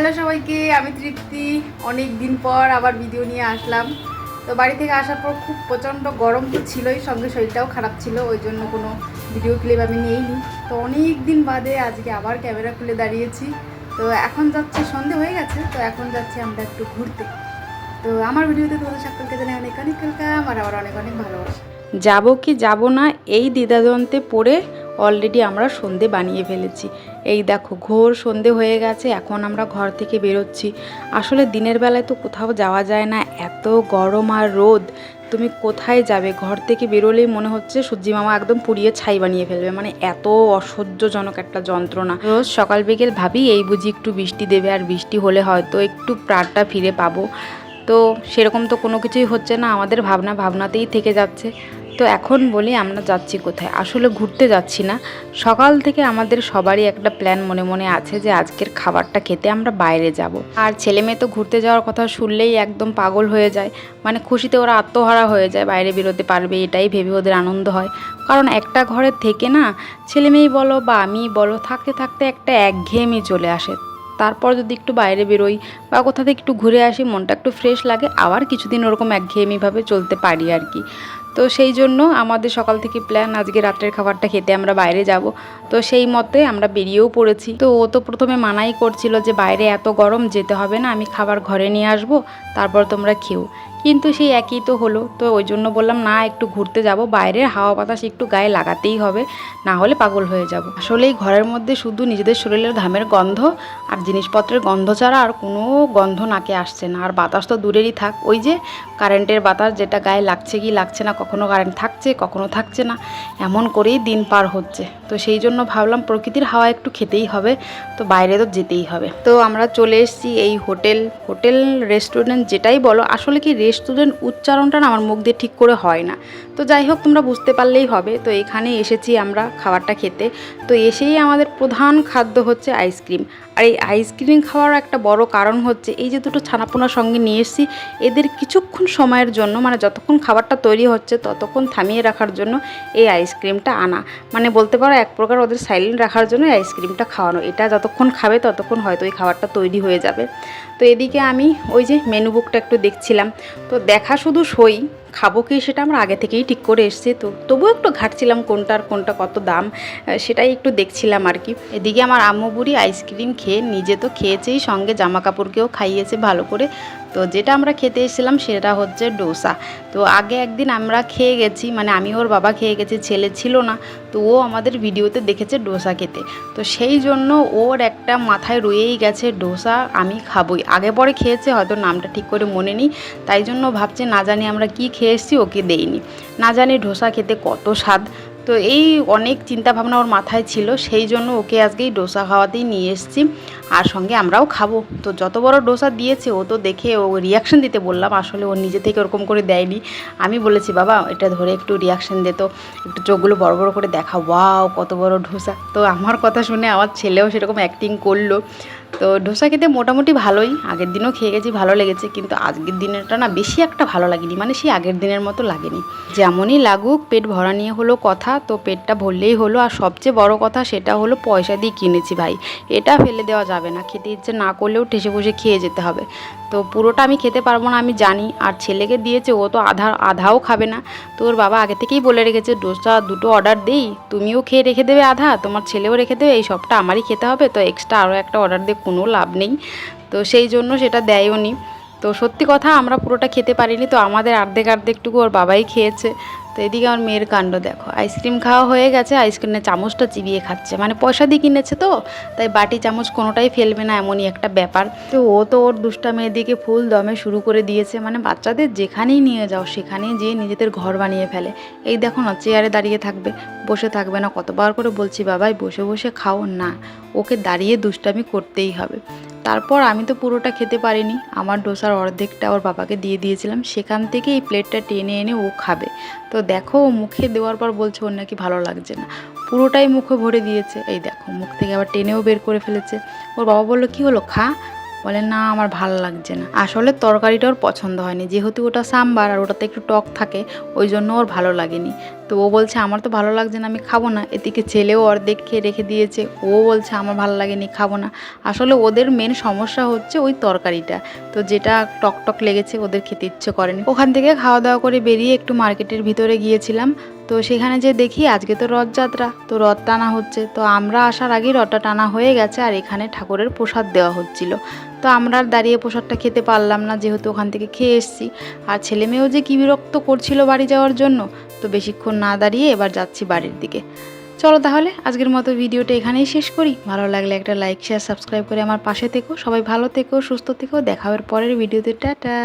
Hello সবাইকে, আমি তৃপ্তি। অনেক দিন পর আবার ভিডিও নিয়ে আসলাম। তো বাড়ি থেকে আসার পর খুব প্রচণ্ড গরম তো ছিলই, সঙ্গে শরীরটাও খারাপ ছিল, ওই জন্য কোনো ভিডিও ক্লিপ আমি নিইনি। তো অনেক দিন বাদে আজকে আবার ক্যামেরা খুলে দাঁড়িয়েছি। তো এখন যাচ্ছি, সন্ধে হয়ে গেছে, তো এখন যাচ্ছি আমরা একটু ঘুরতে। তো আমার ভিডিওতে তোমাদের সকলকে জানাই অনেক অনেক ওয়েলকাম আর আবার অনেক অনেক ভালোবাসা। যাব কি যাব না এই দ্বিধাদ্বন্দ্বে পড়ে অলরেডি আমরা সন্ধে বানিয়ে ফেলেছি। এই দেখো ঘোর সন্ধে হয়ে গেছে, এখন আমরা ঘর থেকে বেরোচ্ছি। আসলে দিনের বেলায় তো কোথাও যাওয়া যায় না, এত গরম আর রোদ, তুমি কোথায় যাবে? ঘর থেকে বেরোলেই মনে হচ্ছে সূর্যি মামা একদম পুড়িয়ে ছাই বানিয়ে ফেলবে, মানে এত অসহ্যজনক একটা যন্ত্রণা। রোজ সকাল বিকেল ভাবি এই বুঝি একটু বৃষ্টি দেবে, আর বৃষ্টি হলে হয়তো একটু প্রাণটা ফিরে পাবো। তো সেরকম তো কোনো কিছুই হচ্ছে না, আমাদের ভাবনাতেই থেকে যাচ্ছে। তো এখন বলি আমরা যাচ্ছি কোথায়? আসলে ঘুরতে যাচ্ছি না, সকাল থেকে আমাদের সবারই একটা প্ল্যান মনে মনে আছে যে আজকের খাবারটা খেতে আমরা বাইরে যাব। আর ছেলে মেয়ে তো ঘুরতে যাওয়ার কথা শুনলেই একদম পাগল হয়ে যায়, মানে খুশিতে ওরা আত্মহারা হয়ে যায়, বাইরে বেরোতে পারবে এটাই ভেবে ওদের আনন্দ হয়। কারণ একটা ঘরের থেকে না, ছেলে মেয়েই বলো বা আমিই বলো, থাকতে থাকতে একটা একঘেয়েমি চলে আসে। তারপর যদি একটু বাইরে বেরোই বা কোথা থেকে একটু ঘুরে আসি, মনটা একটু ফ্রেশ লাগে, আবার কিছুদিন ওরকম একঘেয়েমিভাবে চলতে পারি আর কি। তো সেই জন্য আমাদের সকাল থেকে প্ল্যান আজকে রাত্রের খাবারটা খেতে আমরা বাইরে যাব। তো সেই মতে আমরা বেরিয়েও পড়েছি। তো ও তো প্রথমে মানাই করছিল যে বাইরে এত গরম যেতে হবে না, আমি খাবার ঘরে নিয়ে আসব, তারপর তোমরা খেও। কিন্তু সেই একই তো হলো। তো ওই জন্য বললাম না, একটু ঘুরতে যাব, বাইরের হাওয়া বাতাস একটু গায়ে লাগাতেই হবে, না হলে পাগল হয়ে যাব। আসলে এই ঘরের মধ্যে শুধু নিজেদের শরীরের ঘামের গন্ধ আর জিনিসপত্রের গন্ধ ছাড়া আর কোনো গন্ধ নাকে আসছে না। আর বাতাস তো দূরেরই থাক, ওই যে কারেন্টের বাতাস, যেটা গায়ে লাগছে কি লাগছে না, কখনো কারেন্ট থাকছে কখনো থাকছে না, এমন করেই দিন পার হচ্ছে। তো সেই জন্য ভাবলাম প্রকৃতির হাওয়া একটু খেতেই হবে, তো বাইরে তো যেতেই হবে। তো আমরা চলে এসেছি এই হোটেল রেস্টুরেন্ট যেটাই বলো, আসলে কি রেস্টুরেন্ট উচ্চারণটা না আমার মুখ দিয়ে ঠিক করে হয় না। তো যাই হোক, তোমরা বুঝতে পারলেই হবে। তো এখানে এসেছি আমরা খাবারটা খেতে। তো এসেই আমাদের প্রধান খাদ্য হচ্ছে আইসক্রিম। আর এই আইসক্রিম খাওয়ার একটা বড় কারণ হচ্ছে এই যে দুটো ছানাপোনার সঙ্গে নিয়ে এসেছি, এদের কিছুক্ষণ সময়ের জন্য, মানে যতক্ষণ খাবারটা তৈরি হচ্ছে ততক্ষণ থামিয়ে রাখার জন্য এই আইসক্রিমটা আনা। মানে বলতে পারো এক প্রকার ওদের সাইলেন্ট রাখার জন্য এই আইসক্রিমটা খাওয়ানো। এটা যতক্ষণ খাবে ততক্ষণ হয়তো এই খাবারটা তৈরি হয়ে যাবে। তো এদিকে আমি ওই যে মেনু বুকটা একটু দেখছিলাম। তো দেখা শুধু সই, খাবো কি সেটা আমরা আগে থেকেই ঠিক করে এসেছি। তো তবুও একটু ঘাটছিলাম কোনটার কোনটা কত দাম, সেটাই একটু দেখছিলাম আর কি। এদিকে আমার আম্মু বুড়ি আইসক্রিম খেয়ে নিজে তো খেয়েছেই, সঙ্গে জামা কাপড়কেও খাইয়েছে ভালো করে। তো যেটা আমরা খেতে এসেছিলাম সেটা হচ্ছে ডোসা। তো আগে একদিন আমরা খেয়ে গেছি, মানে আমি ওর বাবা খেয়ে গেছি, ছেলে ছিল না। তো ও আমাদের ভিডিওতে দেখেছে ডোসা খেতে, তো সেই জন্য ওর একটা মাথায় রয়েই গেছে ডোসা আমি খাবই। আগে পরে খেয়েছে, হয়তো নামটা ঠিক করে মনে নেই, তাই জন্য ভাবছে না জানি আমরা কি খেয়ে এসেছি, ওকে দেইনি। না জানি ডোসা খেতে কত স্বাদ। তো এই অনেক চিন্তা ভাবনা ওর মাথায় ছিল, সেই জন্য ওকে আজকেই ডোসা খাওয়াতেই নিয়ে এসেছি, আর সঙ্গে আমরাও খাবো। তো যত বড় ডোসা দিয়েছে ও তো দেখে ও রিয়াকশান দিতে বললাম, আসলে ও নিজে থেকে ওরকম করে দেয়নি। আমি বলেছি বাবা এটা ধরে একটু রিয়াকশান দে, তো একটু চোখগুলো বড় বড় করে দেখা, ওয়াও কত বড় ডোসা। তো আমার কথা শুনে আমার ছেলেও সেরকম অ্যাক্টিং করলো। তো ডোসা খেতে মোটামুটি ভালোই, আগের দিনও খেয়ে গেছি, ভালো লেগেছে, কিন্তু আজকের দিনেরটা না বেশি একটা ভালো লাগেনি, মানে সেই আগের দিনের মতো লাগেনি। যেমনই লাগুক পেট ভরা নিয়ে হলো কথা, তো পেটটা ভরলেই হলো। আর সবচেয়ে বড় কথা সেটা হলো পয়সা দিয়ে কিনেছি ভাই, এটা ফেলে দেওয়া যাবে না, খেতে ইচ্ছে না করলেও ঠেসে বসে খেয়ে যেতে হবে। তো পুরোটা আমি খেতে পারবো না আমি জানি, আর ছেলেকে দিয়েছে ও তো আধাও খাবে না। তো ওর বাবা আগে থেকেই বলে রেখেছে ডোসা দুটো অর্ডার দেই, তুমিও খেয়ে রেখে দেবে আধা, তোমার ছেলেও রেখে দেবে, এই সবটা আমারই খেতে হবে, তো এক্সট্রা আরও একটা অর্ডার দিয়ে কোনো লাভ নেই। তো সেই জন্য সেটা দেয়ও নি। তো সত্যি কথা আমরা পুরোটা খেতে পারিনি, তো আমাদের অর্ধেকটুকু ওর বাবাই খেয়েছে। তো এদিকে আমার মেয়ের কাণ্ড দেখো, আইসক্রিম খাওয়া হয়ে গেছে, আইসক্রিমের চামচটা চিবিয়ে খাচ্ছে, মানে পয়সা দিয়ে কিনেছে তো, তাই বাটি চামচ কোনোটাই ফেলবে না, এমনই একটা ব্যাপার। তো ও তো ওর দুষ্টামের দিকে ফুল দমে শুরু করে দিয়েছে, মানে বাচ্চাদের যেখানেই নিয়ে যাও সেখানেই যেয়ে নিজেদের ঘর বানিয়ে ফেলে। এই দেখো না, চেয়ারে দাঁড়িয়ে থাকবে, বসে থাকবে না, কতবার করে বলছি বাবাই বসে বসে খাও, না ওকে দাঁড়িয়ে দুষ্টামি করতেই হবে। তারপর আমি তো পুরোটা খেতে পারিনি, আমার ডোসার অর্ধেকটা ওর বাবাকে দিয়ে দিয়েছিলাম, সেখান থেকে এই প্লেটটা টেনে এনে ও খাবে। তো দেখো ও মুখে দেওয়ার পর বলছে ওর নাকি ভালো লাগছে না, পুরোটাই মুখে ভরে দিয়েছে। এই দেখো মুখ থেকে আবার টেনেও বের করে ফেলেছে। ওর বাবা বললো কি হলো খা, বলে না আমার ভালো লাগছে না। আসলে তরকারিটা ওর পছন্দ হয়নি, যেহেতু ওটা সাম্বার আর ওটাতে একটু টক থাকে, ওই জন্য ওর ভালো লাগেনি। তো ও বলছে আমার তো ভালো লাগছে না, আমি খাবো না। এদিকে ছেলেও অর্ধেক খেয়ে রেখে দিয়েছে, ও বলছে আমার ভালো লাগেনি, খাবো না। আসলে ওদের মেন সমস্যা হচ্ছে ওই তরকারিটা, তো যেটা টক টক লেগেছে ওদের খেতে ইচ্ছে করেনি। ওখান থেকে খাওয়া দাওয়া করে বেরিয়ে একটু মার্কেটের ভিতরে গিয়েছিলাম। তো সেখানে যে দেখি আজকে তো রথযাত্রা, তো রথ টানা হচ্ছে। তো আমরা আসার আগেই রথটা টানা হয়ে গেছে, আর এখানে ঠাকুরের প্রসাদ দেওয়া হচ্ছিল। তো আমরা আর দাঁড়িয়ে প্রসাদটা খেতে পারলাম না, যেহেতু ওখান থেকে খেয়ে এসেছি। আর ছেলে মেয়েও যে কী বিরক্ত করছিল বাড়ি যাওয়ার জন্য, তো বেশিক্ষণ না দাঁড়িয়ে এবার যাচ্ছি বাড়ির দিকে। চলো তাহলে আজকের মতো ভিডিওটা এখানেই শেষ করি। ভালো লাগলে একটা লাইক শেয়ার সাবস্ক্রাইব করে আমার পাশে থেকো। সবাই ভালো থেকো, সুস্থ থেকো। দেখা হবে পরের ভিডিওতে। টাটা।